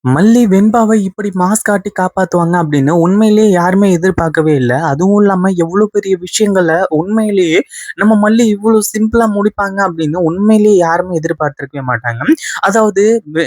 மல்லி, வெண்பாவ இப்படி மாஸ் காட்டி காப்பாத்துவாங்க அப்படின்னு உண்மையிலேயே யாருமே எதிர்பார்க்கவே இல்ல. அதுவும் இல்லாம எவ்ளோ பெரிய விஷயங்கள உண்மையிலேயே நம்ம மல்லி இவ்ளோ சிம்பிளா முடிப்பாங்க அப்படின்னு உண்மையிலேயே யாருமே எதிர்பார்த்திருக்கவே மாட்டாங்க. அதாவது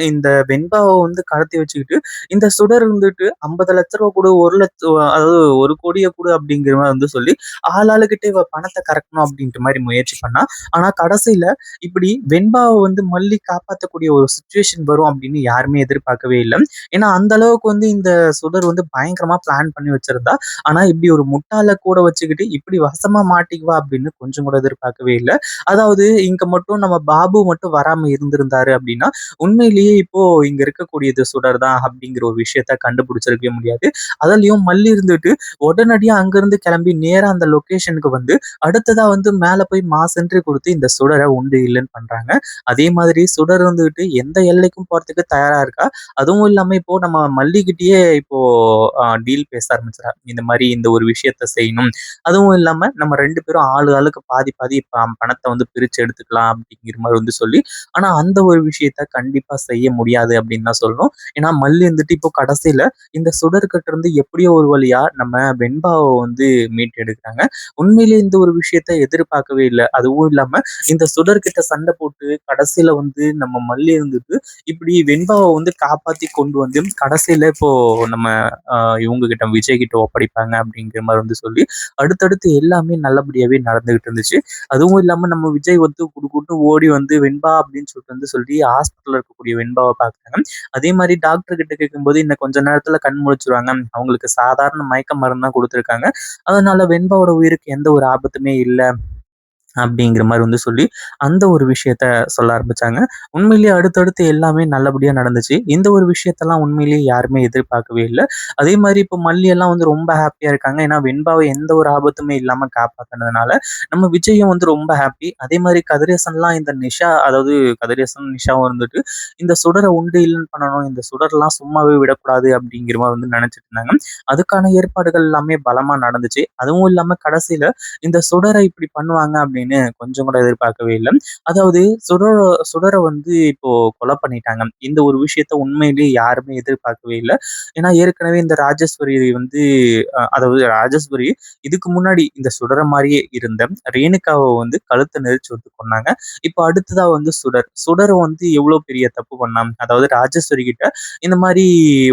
இந்த வெண்பாவ வந்து கடத்தி வச்சுக்கிட்டு, இந்த சுடர் வந்துட்டு ரூ. 50,00,000 குடு, 1,00,000 அதாவது 1,00,00,000 குடு அப்படிங்கிற மாரி வந்து சொல்லி, ஆளாளுகிட்ட இவ பணத்த கறக்கணும் அப்படின்ற மாரி முயற்சி பண்ணா. ஆனா கடைசியில இப்படி வெண்பாவ வந்து மல்லி காப்பாத்தக்கூடிய ஒரு சிச்சுவேஷன் வரும் அப்படின்னு யாருமே எதிர்பார்க்கவே இல்ல. ஏன்னா அந்த அளவுக்கு வந்து இந்த சுடர் வந்து பயங்கரமா பிளான் பண்ணி வச்சிருந்தா. ஆனா இப்படி ஒரு முட்டாள கூட வச்சுக்கிட்டு இப்படி வசமா மாட்டிக்குவா அப்படின்னு கொஞ்சம் கூட எதிர்பார்க்கவே இல்ல. அதாவது இங்க மட்டும் நம்ம பாபு மட்டும் வராம இருந்திருந்தாரு அப்படின்னா, உண்மையிலேயே இப்போ இங்க இருக்கக்கூடியது சுடர் தான் அப்படிங்கிற ஒரு விஷயத்த கண்டுபிடிச்சிருக்கவே முடியாது. அதுலயும் மல்லி இருந்துட்டு உடனடியா அங்கிருந்து கிளம்பி நேரா அந்த லொகேஷனுக்கு வந்து அடுத்ததா வந்து மேல போய் மாஸ் என்ட்ரி குடுத்து இந்த சுடர உண்டு இல்லன்னு பண்றாங்க. அதே மாதிரி சுடர் வந்துட்டு எந்த எல்லைக்கும் போறதுக்கு தயாரா இருக்கா. அதுவும் இல்லாம இப்போ நம்ம மல்லிகிட்டயே இப்போ டீல் பேச ஆரம்பிச்சுறா. இந்த மாரி இந்த ஒரு விஷயத்த செய்யணும். அதுவும் இல்லாம நம்ம 2 பேரும் ஆளுக்கு பாதி பாதி பணத்த வந்து பிரிச்சு எடுத்துக்கலாம் அப்படிங்கிற மாரி வந்து சொல்லி, ஆனா அந்த ஒரு விஷயத்த கண்டிப்பா செய்ய முடியாது அப்படின்னு தான் சொல்லணும். ஏன்னா மல்லி வந்துட்டு இப்போ கடைசியில இந்த சுடர்கிட்ட இருந்து எப்படியோ ஒரு வழியா நம்ம வெண்பாவ வந்து மீட்டெடுக்குறாங்க. உண்மையிலேயே இந்த ஒரு விஷயத்த எதிர்பார்க்கவே இல்ல. அதுவும் இல்லாம இந்த சுடர்கிட்ட சண்டை போட்டு கடைசியில வந்து நம்ம மல்லி இருந்துட்டு இப்படி வெண்பாவ வந்து காப்பாத்தி கொண்டு வந்து கடைசியில இப்போ நம்ம இவங்க கிட்ட விஜய் கிட்ட ஒப்படைப்பாங்க அப்படிங்கிற மாதிரி வந்து சொல்லி அடுத்தடுத்து எல்லாமே நல்லபடியாவே நடந்துகிட்டு இருந்துச்சு. அதுவும் இல்லாம நம்ம விஜய் வந்து குடுகுடுன்னு ஓடி வந்து வெண்பா அப்படின்னு சொல்லிட்டு வந்து சொல்லி ஹாஸ்பிட்டல்ல இருக்கக்கூடிய வெண்பாவை பார்க்குறாங்க. அதே மாதிரி டாக்டர் கிட்ட கேட்கும்போது இன்னும் கொஞ்ச நேரத்துல கண் முழிச்சிருவாங்க. அவங்களுக்கு சாதாரண மயக்க மருந்து தான் கொடுத்துருக்காங்க. அதனால வெண்பாவோட உயிருக்கு எந்த ஒரு ஆபத்துமே இல்ல அப்படிங்கிற மாரி வந்து சொல்லி, அந்த ஒரு விஷயத்த சொல்ல ஆரம்பிச்சாங்க. உண்மையிலேயே அடுத்தடுத்து எல்லாமே நல்லபடியா நடந்துச்சு. இந்த ஒரு விஷயத்தெல்லாம் உண்மையிலேயே யாருமே எதிர்பார்க்கவே இல்ல. அதே மாரி இப்போ மல்லி எல்லாம் வந்து ரொம்ப ஹேப்பியா இருக்காங்க. ஏன்னா வெண்பாவ எந்த ஒரு ஆபத்துமே இல்லாம காப்பாத்துனதுனால, நம்ம விஜயும் வந்து ரொம்ப ஹேப்பி. அதே மாரி கதிரேசன்லாம் இந்த நிஷா அதாவது கதிரேசன், நிஷாவும் இருந்துட்டு, இந்த சுடர உண்டு இல்லன்னு பண்ணணும். இந்த சுடர்லாம் சும்மாவே விடக்கூடாது அப்படிங்கிற மாரி வந்து நெனச்சுட்டு இருந்தாங்க. அதுக்கான ஏற்பாடுகள் எல்லாமே பலமா நடந்துச்சு. அதுவும் இல்லாம கடைசியில இந்த சுடர இப்படி பண்ணுவாங்க அப்படின்னு கொஞ்சம் கூட எதிர்பார்க்கவே இல்ல. அதாவது சுடர வந்து இப்போ கொலை பண்ணிட்டாங்க. இந்த ஒரு விஷயத்த உண்மையிலேயே யாருமே எதிர்பார்க்கவே இல்ல. ஏன்னா ஏற்கனவே இந்த ராஜேஸ்வரி வந்து அதாவது ராஜேஸ்வரி இதுக்கு முன்னாடி இந்த சுடர மாரியே இருந்த ரேணுகாவ வந்து கழுத்த நெரிச்சு வந்து கொன்னாங்க. இப்போ அடுத்ததா வந்து சுடர். சுடர் வந்து எவ்வளோ பெரிய தப்பு பண்ணா? அதாவது ராஜேஸ்வரி கிட்ட இந்த மாரி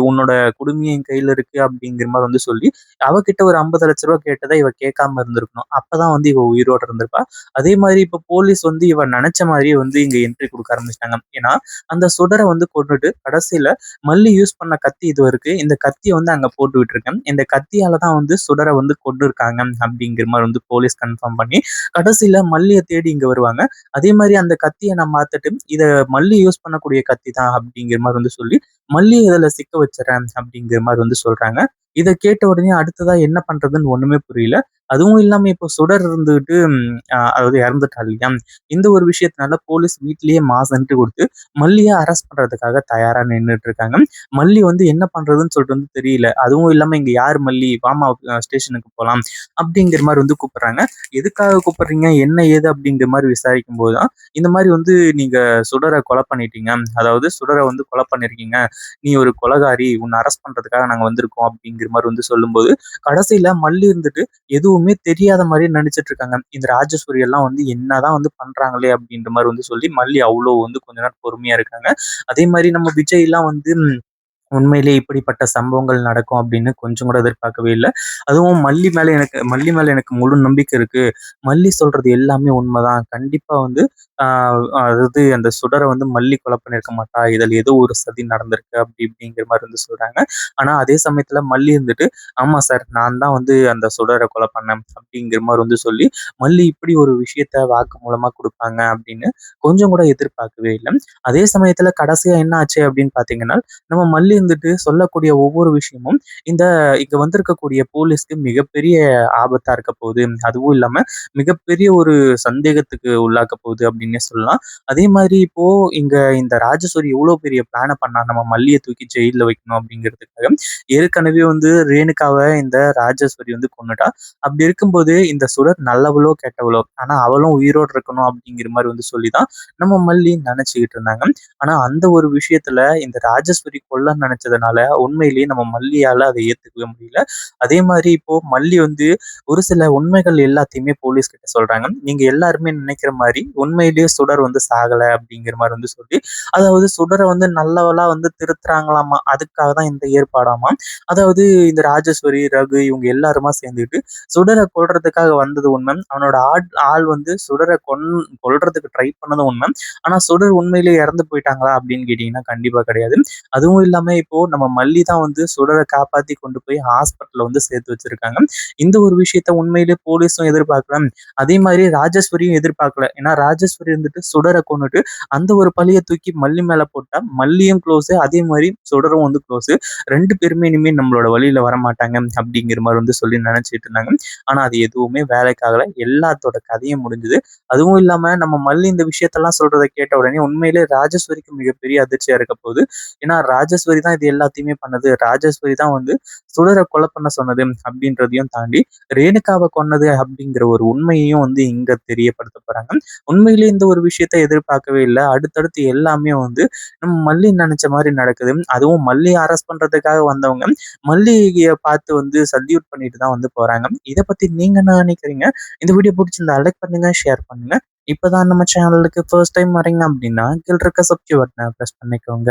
உன்னோட குடுமி என் கையில இருக்கு அப்படிங்கிற மாரி வந்து சொல்லி அவகிட்ட ஒரு ரூ. 50,00,000 கேட்டத இவ கேட்காம இருந்திருக்கணும். அப்பதான் வந்து இவ உயிரோட இருந்திருப்பா. அதே மாரி இப்ப போலீஸ் வந்து இவ நெனச்ச மாரியே வந்து இங்க என்ட்ரி குடுக்க ஆரம்பிச்சுட்டாங்க. ஏன்னா, அந்த சுடர வந்து கொன்னுட்டு கடைசியில மல்லி யூஸ் பண்ண கத்தி இதுவா இருக்கு. இந்த கத்திய வந்து அங்க போட்டு விட்டுருக்கேன். இந்த கத்தியால தான் வந்து சுடர வந்து கொன்னுருக்காங்க அப்படிங்கிற மாரி வந்து போலீஸ் கன்ஃபார்ம் பண்ணி, கடைசியில மல்லிய தேடி இங்க வருவாங்க. அதே மாரி அந்த கத்திய நான் பாத்துட்டு, இத மல்லி யூஸ் பண்ணக்கூடிய கத்தி தான் அப்படிங்கிற மாரி வந்து சொல்லி, மல்லிய இதுல சிக்க வச்சுர்றேன் அப்படிங்கிற மாரி வந்து சொல்றாங்க. இத கேட்ட உடனே அடுத்ததா என்ன பண்றதுன்னு ஒண்ணுமே புரியல. அதுவும் இல்லாம இப்போ சுடர் இருந்துகிட்டு அதாவது இறந்துட்டா இல்லையா? இந்த ஒரு விஷயத்தினால போலீஸ் வீட்லயே மாஸ் என்ட்ரி குடுத்து, மல்லிய அரெஸ்ட் பண்றதுக்காக தயாரா நின்னுட்டு இருக்காங்க. மல்லி வந்து என்ன பண்றதுன்னு சொல்லிட்டு வந்து தெரியல. அதுவும் இல்லாம இங்க யார் மல்லி? வாம்மா ஸ்டேஷனுக்கு போலாம். அப்படிங்கிற மாரி வந்து கூப்பிடுறாங்க. எதுக்காக கூப்பிடுறீங்க? என்ன ஏது? அப்படிங்கிற மாரி விசாரிக்கும்போது தான், இந்த மாரி வந்து நீங்க சுடர கொலை பண்ணிட்டீங்க. அதாவது சுடர வந்து கொலை பண்ணியிருக்கீங்க. நீ ஒரு கொலைகாரி. உன்ன அரெஸ்ட் பண்றதுக்காக நாங்க வந்திருக்கோம் அப்படிங்கிற மாரி வந்து சொல்லும்போது, கடைசியில மல்லி இருந்துட்டு எதுவுமே தெரியாத மாரியே நடிச்சிட்டு இருக்காங்க. இந்த ராஜேஸ்வரி எல்லாம் வந்து என்னதான் வந்து பண்றாங்களே அப்படின்ற மாரி வந்து சொல்லி மல்லி அவ்ளோ வந்து கொஞ்ச நேரம் பொறுமையா இருக்காங்க. அதே மாரி நம்ம விஜய்லாம் வந்து உண்மையிலேயே இப்படிப்பட்ட சம்பவங்கள் நடக்கும் அப்படின்னு கொஞ்சம் கூட எதிர்பார்க்கவே இல்ல. அதுவும் மல்லி மேல எனக்கு முழு நம்பிக்கை இருக்கு. மல்லி சொல்றது எல்லாமே உண்மைதான். கண்டிப்பா வந்து ஆ அதாவது அந்த சுடர வந்து மல்லி கொலை பண்ணியிருக்க மாட்டா. இதில ஏதோ ஒரு சதி நடந்திருக்கு அப்படி இப்படிங்கிற மாரி வந்து சொல்றாங்க. ஆனா அதே சமயத்தில மல்லி இருந்துட்டு, ஆமா சார் நான் தான் வந்து அந்த சுடர கொலை பண்ணேன் அப்படிங்கிற மாரி வந்து சொல்லி, மல்லி இப்படி ஒரு விஷயத்த வாக்குமூலமா குடுப்பாங்க அப்படின்னு கொஞ்சம் கூட எதிர்பார்க்கவே இல்ல. அதே சமயத்தில கடைசியா என்ன ஆச்சு அப்படின்னு பார்த்தீங்கன்னா, நம்ம மல்லி இருந்துட்டு சொல்லக்கூடிய ஒவ்வொரு விஷயமும் இந்த இங்க வந்திருக்கக்கூடிய போலீஸ்க்கு மிகப்பெரிய ஆபத்தா இருக்க போகுது. அதுவும் இல்லாம மிகப்பெரிய ஒரு சந்தேகத்துக்கு உள்ளாக்க போகுது அப்படின்னே சொல்லலாம். அதே மாதிரி இப்போ இங்க இந்த ராஜேஸ்வரி எவ்வளோ பெரிய பிளான பண்ணா நம்ம மல்லிய தூக்கி ஜெயில்ல வைக்கணும் அப்படிங்கிறதுக்காக. ஏற்கனவே வந்து ரேணுகாவ இந்த ராஜேஸ்வரி வந்து கொன்னுட்டா. அப்படி இருக்கும்போது இந்த சுடர் நல்லவளோ, கெட்டவளோ ஆனா அவளும் உயிரோட இருக்கணும் அப்படிங்கிற மாரி வந்து சொல்லி தான் நம்ம மல்லி நினைச்சுக்கிட்டு இருந்தாங்க. ஆனா அந்த ஒரு விஷயத்துல இந்த ராஜேஸ்வரி கொல்ல நினைச்சதுனால உண்மையிலேயே நம்ம மல்லியால அதை ஏத்துக்கவே முடியல. அதே மாதிரி இப்போ மல்லி வந்து ஒரு சில உண்மைகள் எல்லாத்தையுமே போலீஸ் கிட்ட சொல்றாங்க. நீங்க எல்லாருமே நினைக்கிற மாதிரி உண்மையிலேயே சுடர் வந்து சாகல அப்படிங்கிற மாதிரி வந்து சொல்லி, அதாவது சுடரை வந்து நல்லவளா வந்து திருத்துறாங்களாமா. அதுக்காக தான் இந்த ஏற்பாடாமா. அதாவது இந்த ராஜேஸ்வரி, ரகு இவங்க எல்லாருமா சேர்ந்துட்டு சுடரை கொல்றதுக்காக வந்தது உண்மை. அவனோட ஆள் வந்து சுடரை கொல்றதுக்கு ட்ரை பண்ணதும் உண்மை. ஆனா சுடர் உண்மையிலேயே இறந்து போயிட்டாங்களா அப்படின்னு கேட்டீங்கன்னா கண்டிப்பா கிடையாது. அதுவும் இல்லாம இப்போ நம்ம மல்லி தான் வந்து சுடரை காப்பாத்தி கொண்டு போய் ஹாஸ்பிட்டல்ல வந்து சேர்த்து வச்சிருக்காங்க. இந்த ஒரு விஷயத்த உண்மையிலேயே போலீஸும் எதிர்பார்க்கல. அதே மாதிரி ராஜேஸ்வரியும் எதிர்பார்க்கல. ஏன்னா ராஜேஸ்வரி வந்துட்டு சுடரை கொன்னுட்டு அந்த ஒரு பழிய தூக்கி மல்லி மேல போட்டா மல்லியும் க்ளோஸ், அதே மாதிரி சுடரும் வந்து க்ளோஸ். 2 பேருமே இனிமே நம்மளோட வழியில வரமாட்டாங்க அப்படிங்கிற மாதிரி வந்து சொல்லி நினைச்சிட்டு இருந்தாங்க. ஆனா அது எதுவுமே வேலைக்காகல. எல்லாத்தோட கதையும் முடிஞ்சது. அதுவும் இல்லாம நம்ம மல்லி இந்த விஷயத்தெல்லாம் சொல்றத கேட்ட உடனே உண்மையிலே ராஜேஸ்வரிக்கு மிகப்பெரிய அதிர்ச்சியா இருக்க போகுது. ஏன்னா ராஜேஸ்வரி தான் இது எல்லாத்தையுமே பண்ணது. ராஜேஸ்வரி தான் வந்து சுடரை கொலை பண்ண சொன்னது அப்படின்றதையும் தாண்டி ரேணுகாவை கொன்னது அப்படிங்கிற ஒரு உண்மையையும் வந்து இங்க தெரியப்படுத்த போறாங்க. உண்மையிலேயே இந்த ஒரு விஷயத்த எதிர்பார்க்கவே இல்லை. அடுத்தடுத்து எல்லாமே வந்து நம்ம மல்லி நினைச்ச மாதிரி நடக்குது. அதுவும் மல்லி அரெஸ்ட் பண்றதுக்காக வந்தவங்க மல்லிகைய பார்த்து வந்து சல்யூட் பண்ணிட்டு தான் வந்து போறாங்க. இத பத்தி நீங்க என்ன நினைக்கிறீங்க? இந்த வீடியோ பிடிச்சிருந்தா லைக் பண்ணுங்க, ஷேர் பண்ணுங்க. இப்பதான் நம்ம சேனலுக்கு ஃபர்ஸ்ட் டைம் வரீங்க அப்படின்னா கீழ இருக்க சப்ஸ்கிரைப் பட்டனை பிரஸ் பண்ணிக்கோங்க.